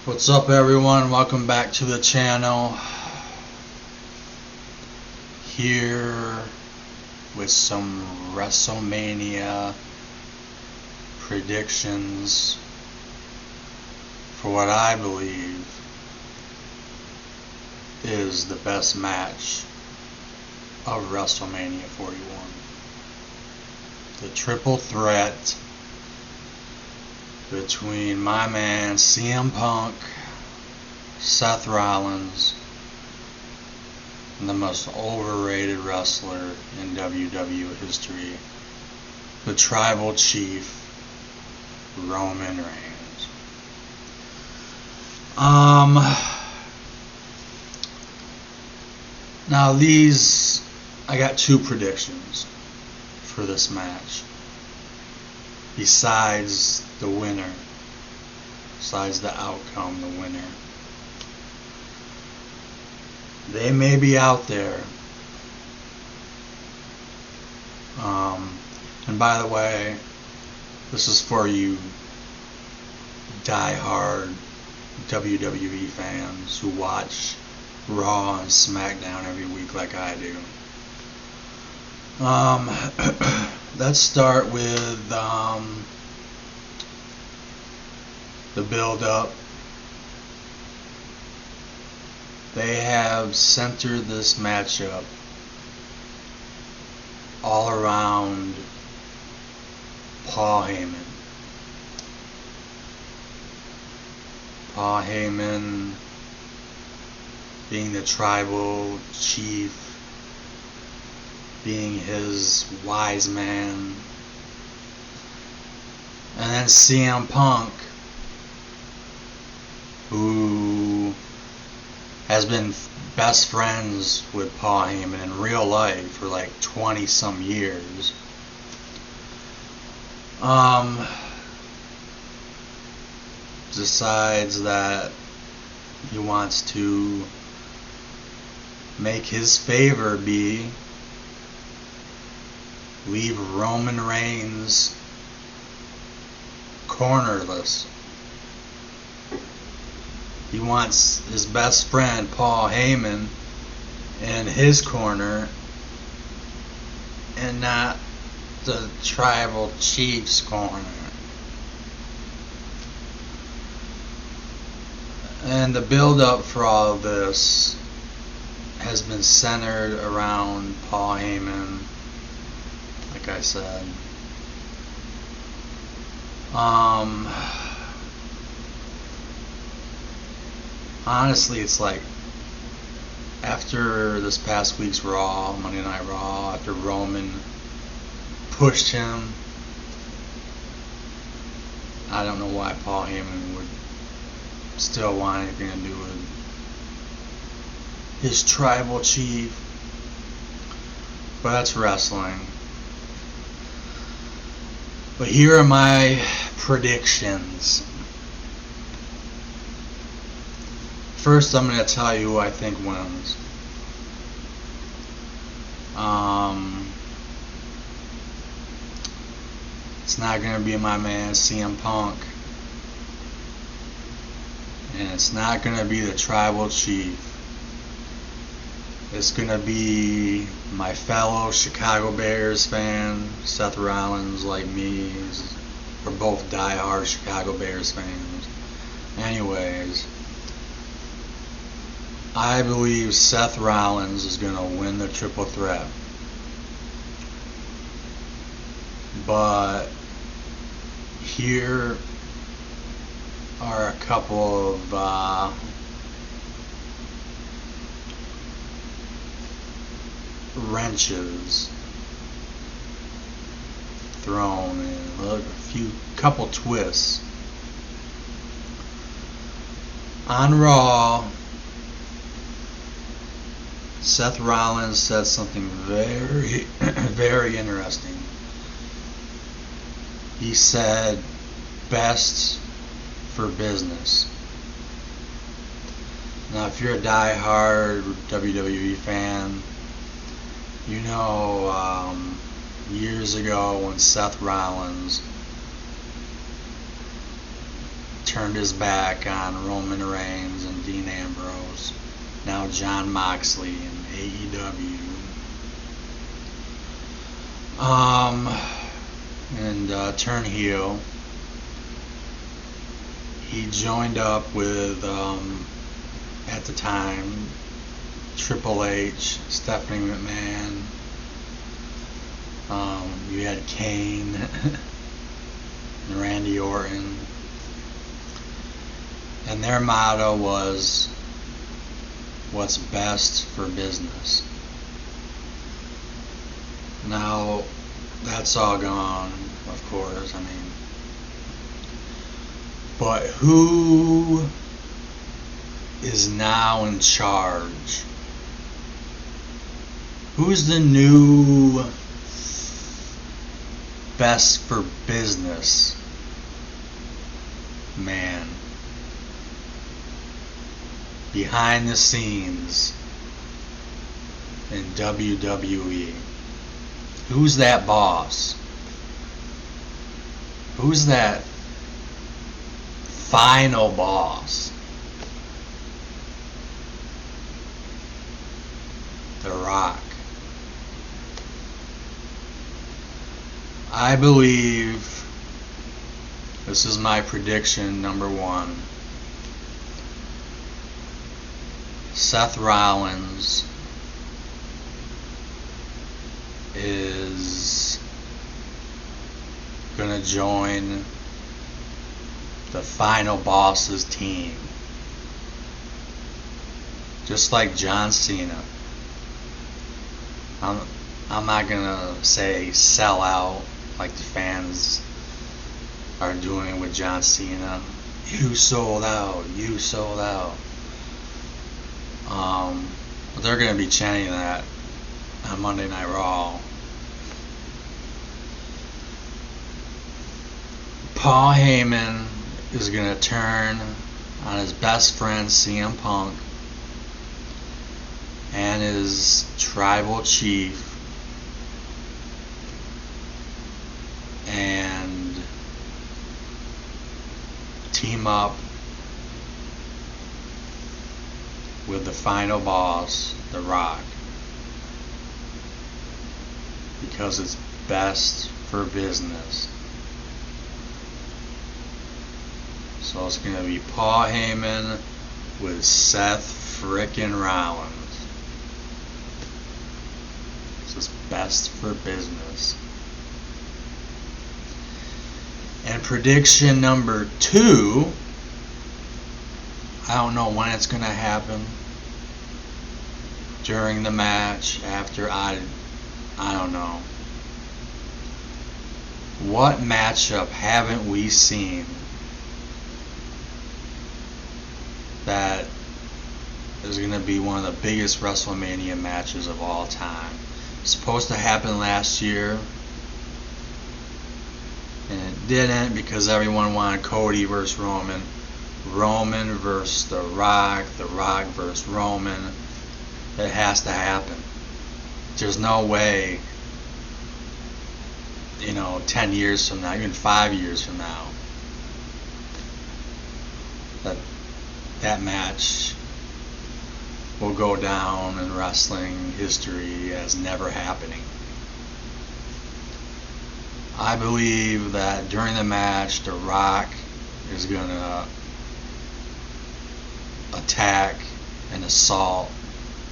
What's up, everyone? Welcome back to the channel. Here with some WrestleMania predictions for what I believe is the best match of WrestleMania 41. The triple threat between my man CM Punk, Seth Rollins, and the most overrated wrestler in WWE history, the Tribal Chief, Roman Reigns. Now I got two predictions for this match. Besides the winner, besides the outcome, the winner. They may be out there. And by the way, this is for you die-hard WWE fans who watch Raw and SmackDown every week like I do. Let's start with the build-up. They have centered this matchup all around Paul Heyman. Paul Heyman being the tribal chief, being his wise man, and then CM Punk, who has been best friends with Paul Heyman in real life for like 20 some years. Decides that he wants to make his favor be leave Roman Reigns cornerless. He wants his best friend Paul Heyman in his corner and not the Tribal Chief's corner. And the build-up for all of this has been centered around Paul Heyman, like I said. Honestly, it's like after this past week's Raw, Monday Night Raw, after Roman pushed him, I don't know why Paul Heyman would still want anything to do with his tribal chief, but that's wrestling. But here are my predictions. First, I'm going to tell you who I think wins. It's not going to be my man CM Punk. And it's not going to be the Tribal Chief. It's going to be my fellow Chicago Bears fan, Seth Rollins, like me. We're both die-hard Chicago Bears fans. Anyways, I believe Seth Rollins is going to win the triple threat. But here are a couple of wrenches thrown in, couple twists. On Raw, Seth Rollins said something very, very interesting. He said, best for business. Now, if you're a die-hard WWE fan, you know years ago when Seth Rollins turned his back on Roman Reigns and Dean Ambrose. Now Jon Moxley in AEW. And turned heel. He joined up with, at the time, Triple H, Stephanie McMahon. You had Kane and Randy Orton. And their motto was, what's best for business. Now, that's all gone, of course, I mean. But who is now in charge? Who's the new best for business man behind the scenes in WWE? Who's that boss? Who's that final boss? The Rock. I believe, this is my prediction number one, Seth Rollins is gonna join the final boss's team, just like John Cena. I'm not gonna say sell out like the fans are doing with John Cena. You sold out, you sold out. But they're gonna be chanting that on Monday Night Raw. Paul Heyman is going to turn on his best friend CM Punk and his tribal chief and team up with the final boss, The Rock, because it's best for business. So it's going to be Paul Heyman with Seth frickin' Rollins. This is best for business. And prediction number 2, I don't know when it's going to happen. During the match, after, I don't know. What matchup haven't we seen that is going to be one of the biggest WrestleMania matches of all time? It's supposed to happen last year, and it didn't because everyone wanted Cody versus Roman, Roman versus The Rock versus Roman. It has to happen. There's no way, 10 years from now, even 5 years from now, that match will go down in wrestling history as never happening. I believe that during the match, The Rock is going to attack and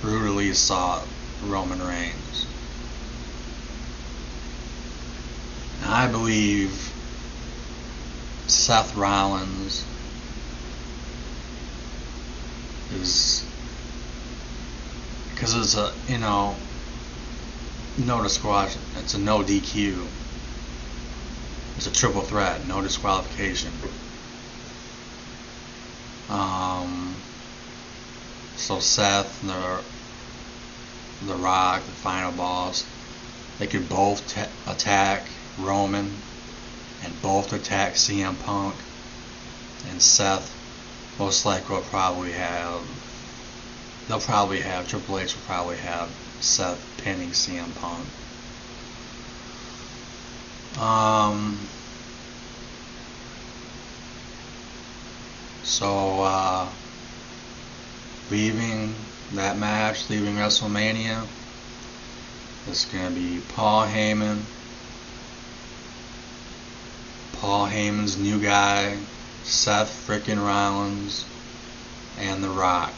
brutally assault Roman Reigns. And I believe Seth Rollins is, because it's a, no disqualification, it's a no DQ. It's a triple threat, no disqualification. So Seth, the Rock, the final boss, they could both attack Roman and both attack CM Punk, and Seth most likely will probably have, Triple H will probably have Seth pinning CM Punk. So, leaving that match, leaving WrestleMania, it's going to be Paul Heyman's new guy, Seth frickin' Rollins, and The Rock.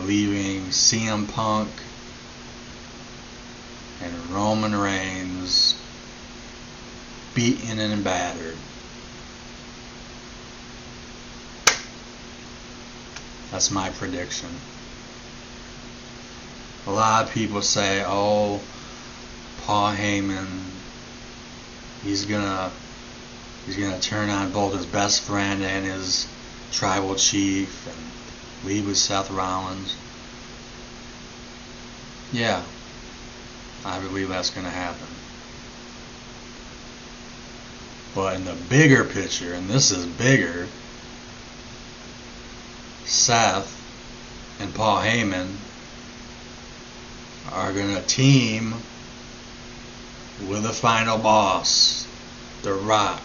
Leaving CM Punk and Roman Reigns beaten and battered. That's my prediction. A lot of people say, oh, Paul Heyman, he's gonna turn on both his best friend and his tribal chief and leave with Seth Rollins. Yeah, I believe that's gonna happen. But in the bigger picture, and this is bigger, Seth and Paul Heyman are going to team with the final boss, The Rock,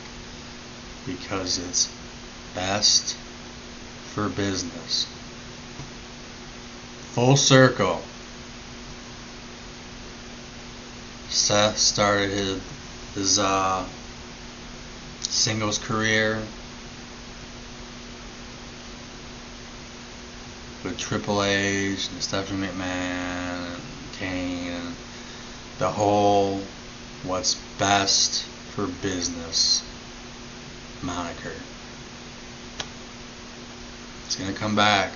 because it's best for business. Full circle. Seth started his singles career with Triple H and Stephanie McMahon and Kane and the whole what's best for business moniker. It's gonna come back.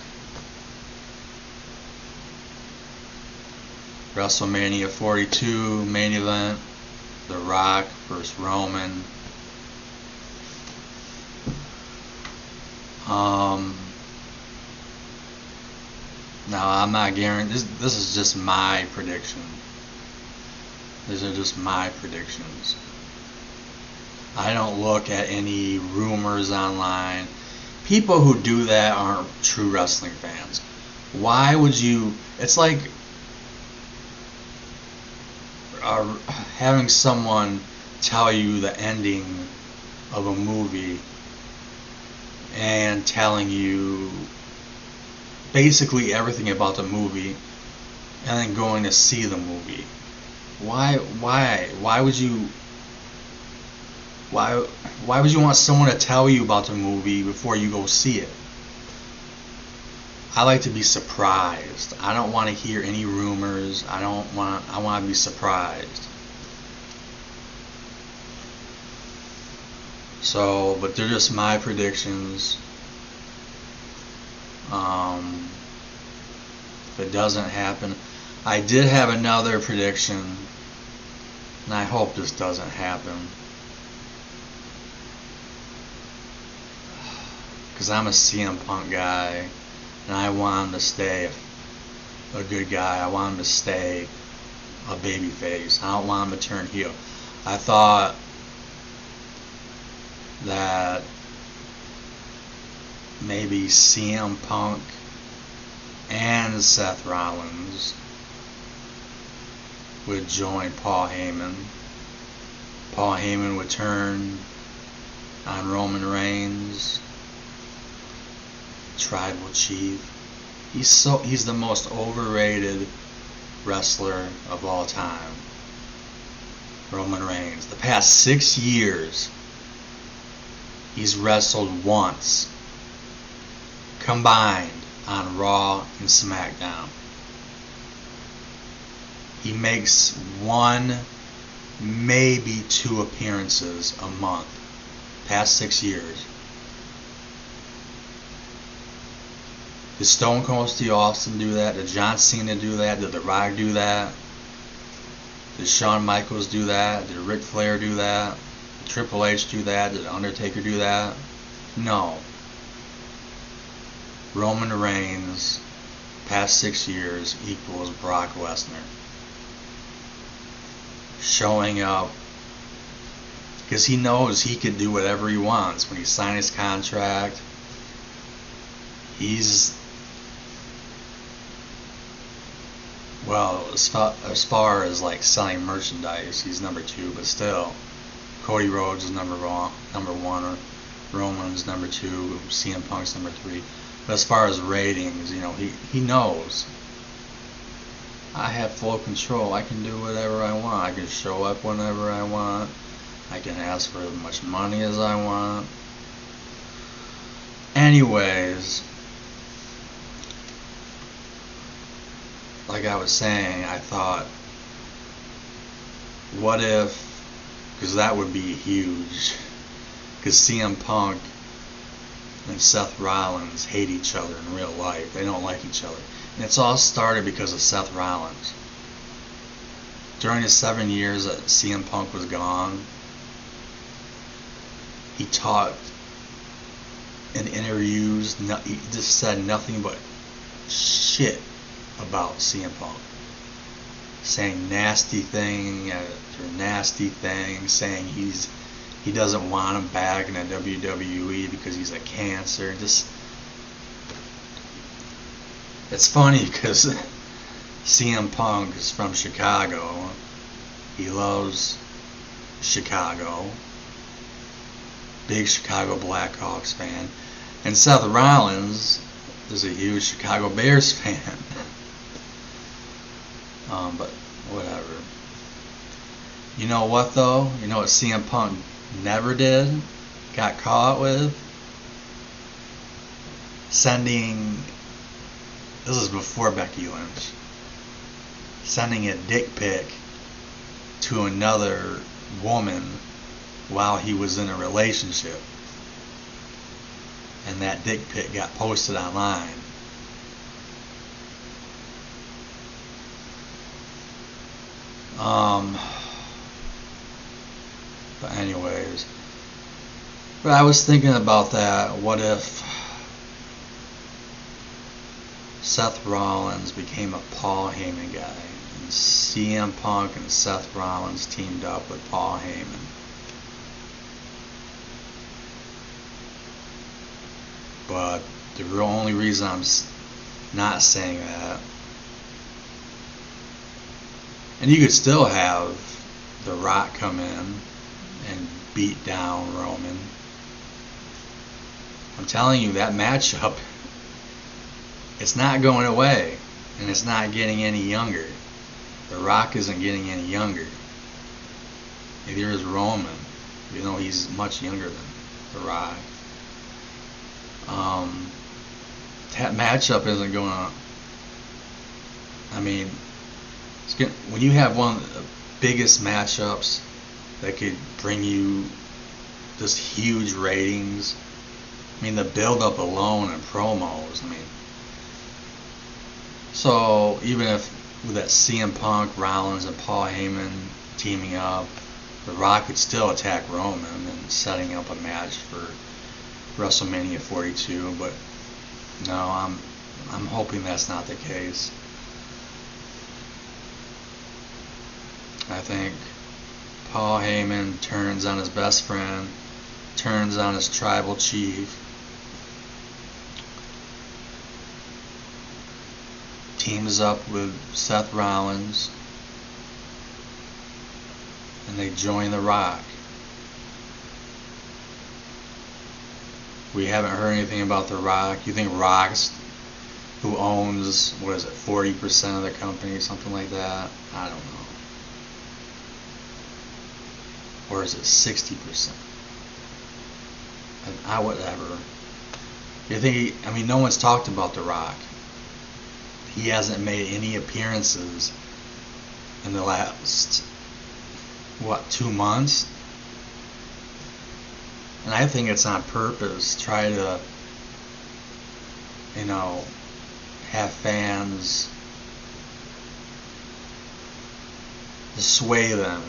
WrestleMania 42 main event, The Rock versus Roman. Now I'm not guaranteed. This is just my prediction. These are just my predictions. I don't look at any rumors online. People who do that aren't true wrestling fans. Why would you? It's like having someone tell you the ending of a movie and telling you basically everything about the movie and then going to see the movie. Why would you want someone to tell you about the movie before you go see it? I like to be surprised. I don't want to hear any rumors. I want to be surprised. So, but they're just my predictions. If it doesn't happen, I did have another prediction, and I hope this doesn't happen, because I'm a CM Punk guy, and I want him to stay a good guy. I want him to stay a babyface. I don't want him to turn heel. I thought that maybe CM Punk and Seth Rollins would join Paul Heyman. Paul Heyman would turn on Roman Reigns, tribal chief. He's the most overrated wrestler of all time. Roman Reigns. The past 6 years, he's wrestled once combined on Raw and SmackDown. He makes 1, maybe 2 appearances a month. Past 6 years. Did Stone Cold Steve Austin do that? Did John Cena do that? Did The Rock do that? Did Shawn Michaels do that? Did Ric Flair do that? Did Triple H do that? Did Undertaker do that? No. Roman Reigns, past 6 years, equals Brock Lesnar. Showing up because he knows he can do whatever he wants. When he signed his contract, he's, well, as far as like selling merchandise, he's number 2, but still, Cody Rhodes is number 1. Roman's number 2, CM Punk's number 3. But as far as ratings, he knows. I have full control. I can do whatever I want. I can show up whenever I want. I can ask for as much money as I want. Anyways, like I was saying, I thought, what if, because that would be huge, because CM Punk and Seth Rollins hate each other in real life. They don't like each other. And it's all started because of Seth Rollins. During the 7 years that CM Punk was gone, he talked in interviews, he just said nothing but shit about CM Punk. Saying nasty thing after nasty thing, saying he doesn't want him back in the WWE because he's a cancer. Just, it's funny because CM Punk is from Chicago. He loves Chicago. Big Chicago Blackhawks fan. And Seth Rollins is a huge Chicago Bears fan. But whatever. You know what though? You know what CM Punk never did? Got caught with? Sending, this is before Becky Lynch, sending a dick pic to another woman while he was in a relationship. And that dick pic got posted online. But anyways, but I was thinking about that. What if Seth Rollins became a Paul Heyman guy, and CM Punk and Seth Rollins teamed up with Paul Heyman? But the real only reason I'm not saying that, and you could still have The Rock come in and beat down Roman. I'm telling you, that matchup, it's not going away, and it's not getting any younger. The Rock isn't getting any younger. Neither is Roman, even though he's much younger than The Rock. That matchup isn't going to, I mean, when you have one of the biggest matchups that could bring you just huge ratings, I mean, the build-up alone and promos, I mean, so even if with that CM Punk, Rollins, and Paul Heyman teaming up, The Rock could still attack Roman and setting up a match for WrestleMania 42, but no, I'm hoping that's not the case. I think Paul Heyman turns on his best friend, turns on his tribal chief, teams up with Seth Rollins, and they join The Rock. We haven't heard anything about The Rock. You think Rock's, who owns, 40% of the company, something like that? I don't know. Or is it 60%? Whatever. You think no one's talked about The Rock. He hasn't made any appearances in the last, 2 months? And I think it's on purpose. Try to, have fans, to sway them.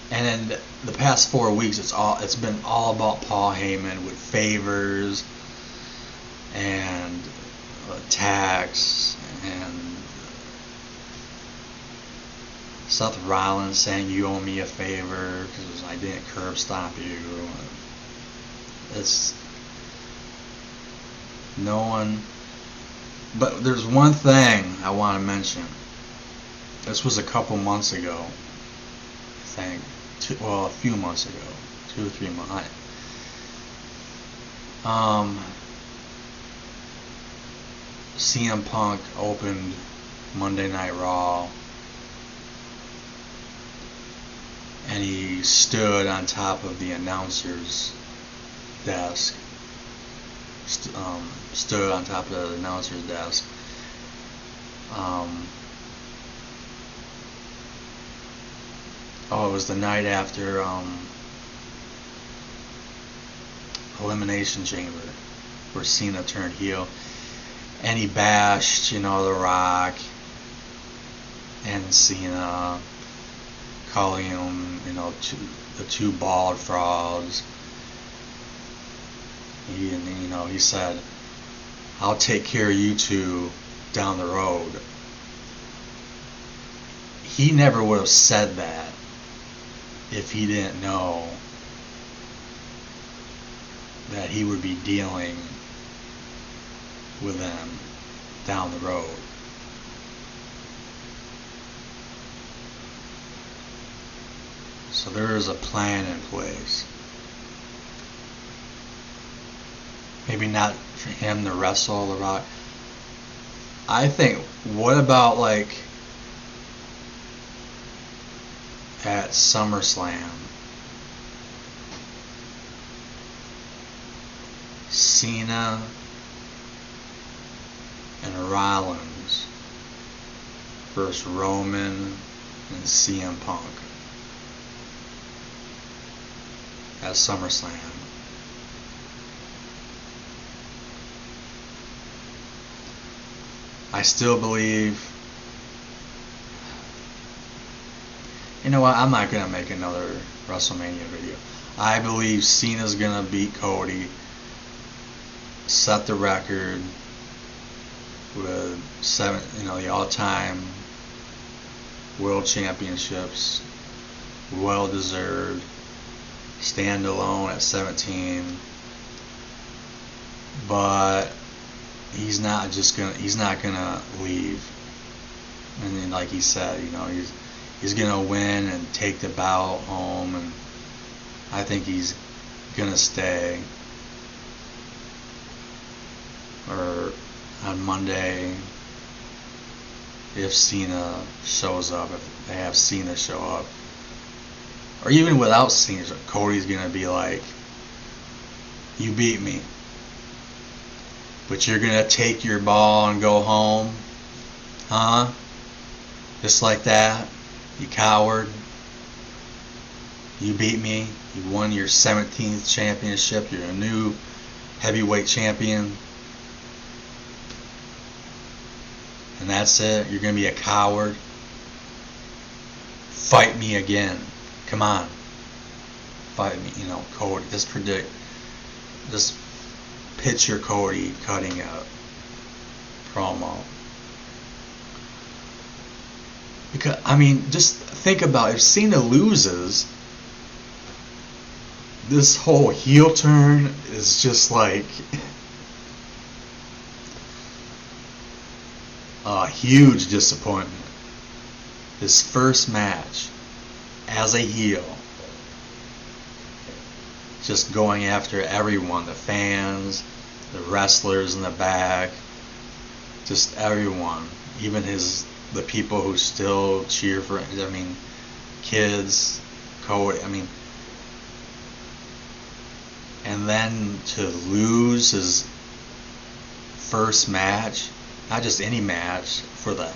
And in the past 4 weeks, it's been all about Paul Heyman with favors and attacks, and Seth Rollins saying you owe me a favor because I didn't curb stomp you. It's no one. But there's one thing I want to mention. This was a couple months ago, I think. A few months ago, 2 or 3 months. CM Punk opened Monday Night Raw, and he stood on top of the announcer's desk. Stood on top of the announcer's desk. It was the night after Elimination Chamber, where Cena turned heel, and he bashed, The Rock and Cena, calling him, the two bald frauds. He said, "I'll take care of you two down the road." He never would have said that if he didn't know that he would be dealing with them down the road. So there is a plan in place. Maybe not for him to wrestle The Rock. I think, what about at SummerSlam, Cena and Rollins versus Roman and CM Punk at SummerSlam? I still believe, you know what, I'm not going to make another WrestleMania video. I believe Cena's going to beat Cody, set the record with the all-time world championships, well deserved, stand alone at 17. But he's not gonna leave. And then, like he said, he's gonna win and take the bout home, and I think he's gonna stay. Or on Monday, if Cena shows up, if they have Cena show up, or even without Cena, Cody's gonna be like, "You beat me, but you're gonna take your ball and go home, huh? Just like that, you coward. You beat me. You won your 17th championship. You're a new heavyweight champion. And that's it? You're gonna be a coward? Fight me again. Come on. Fight me, Cody." Just picture Cody cutting a promo. Because, just think about it. If Cena loses, this whole heel turn is just like a huge disappointment. His first match as a heel, just going after everyone, the fans, the wrestlers in the back, just everyone, even the people who still cheer for him, kids, Cody, and then to lose his first match, not just any match, for the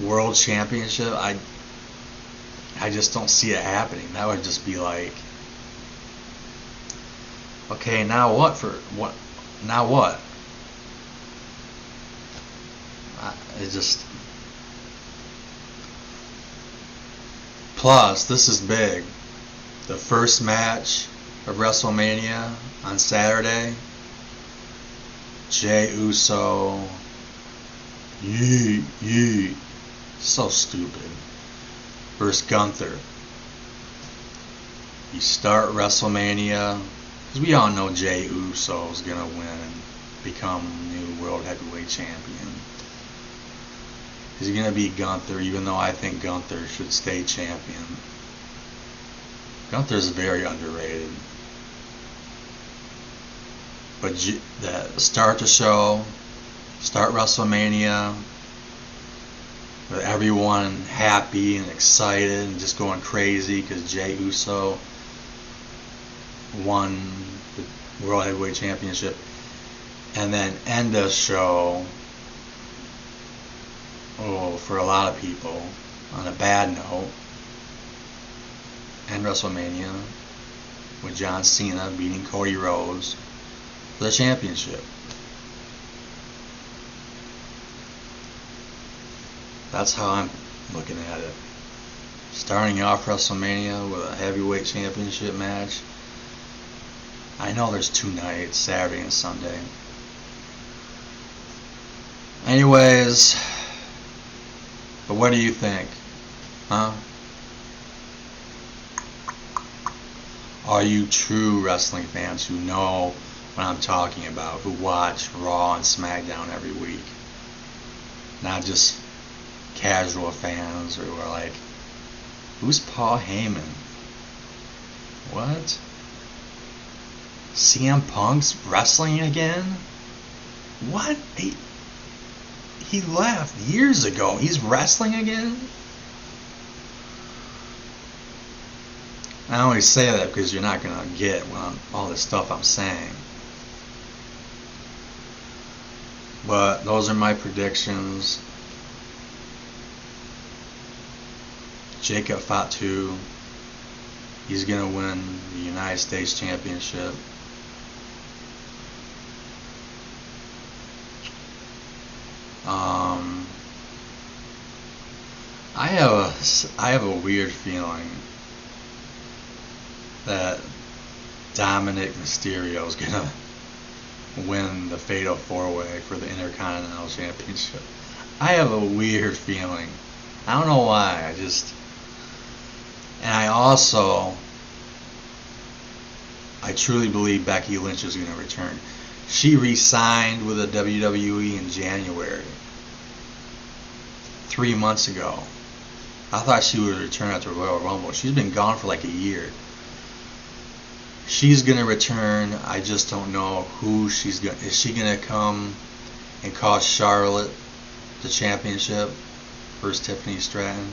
world championship, I just don't see it happening. That would just be like, okay, now what? Now what? It just. Plus, this is big. The first match of WrestleMania on Saturday, Jey Uso, yee, so stupid, versus Gunther. You start WrestleMania, because we all know Jey Uso is going to win and become new world heavyweight champion. He's going to beat Gunther, even though I think Gunther should stay champion. Gunther's very underrated. But start the show, start WrestleMania, with everyone happy and excited and just going crazy because Jey Uso won the World Heavyweight Championship, and then end the show, for a lot of people, on a bad note, end WrestleMania with John Cena beating Cody Rhodes for the championship. That's how I'm looking at it. Starting off WrestleMania with a heavyweight championship match. I know there's 2 nights, Saturday and Sunday. Anyways, but what do you think? Huh? Are you true wrestling fans who know what I'm talking about, who watch Raw and SmackDown every week? Not just casual fans who are like, who's Paul Heyman? What? CM Punk's wrestling again? What? He left years ago. He's wrestling again? I always say that because you're not going to get all this stuff I'm saying. But those are my predictions. Jacob Fatu, he's going to win the United States Championship. I have a weird feeling that Dominic Mysterio is gonna win the Fatal 4-Way for the Intercontinental Championship. I have a weird feeling. I don't know why. I truly believe Becky Lynch is gonna return. She re-signed with the WWE in January, 3 months ago. I thought she would return after Royal Rumble. She's been gone for like a year. She's gonna return. I just don't know who she's gonna. Is she gonna come and cost Charlotte the championship versus Tiffany Stratton,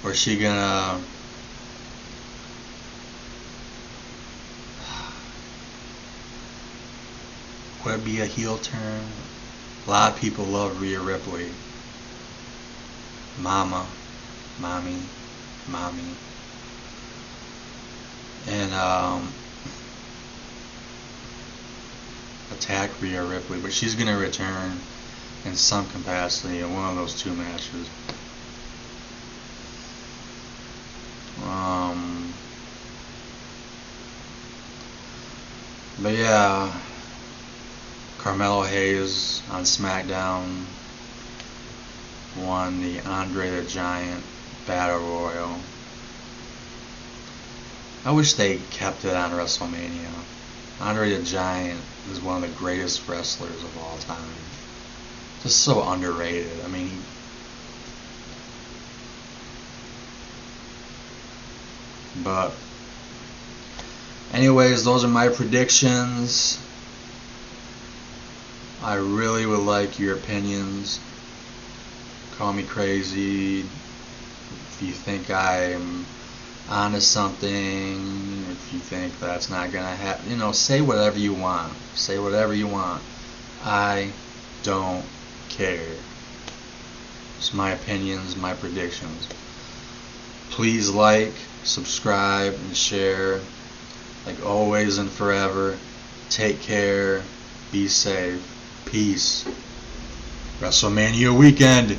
or is she gonna? Would it be a heel turn? A lot of people love Rhea Ripley. Mommy. And attack Rhea Ripley, but she's going to return in some capacity in one of those 2 matches. But yeah, Carmelo Hayes on SmackDown won the Andre the Giant Battle Royal. I wish they kept it on WrestleMania. Andre the Giant is one of the greatest wrestlers of all time. Just so underrated. I mean, but anyways, those are my predictions. I really would like your opinions. Call me crazy if you think I'm onto something, if you think that's not gonna happen. Say whatever you want. Say whatever you want. I don't care. It's my opinions, my predictions. Please like, subscribe, and share. Like always and forever. Take care. Be safe. Peace. WrestleMania weekend.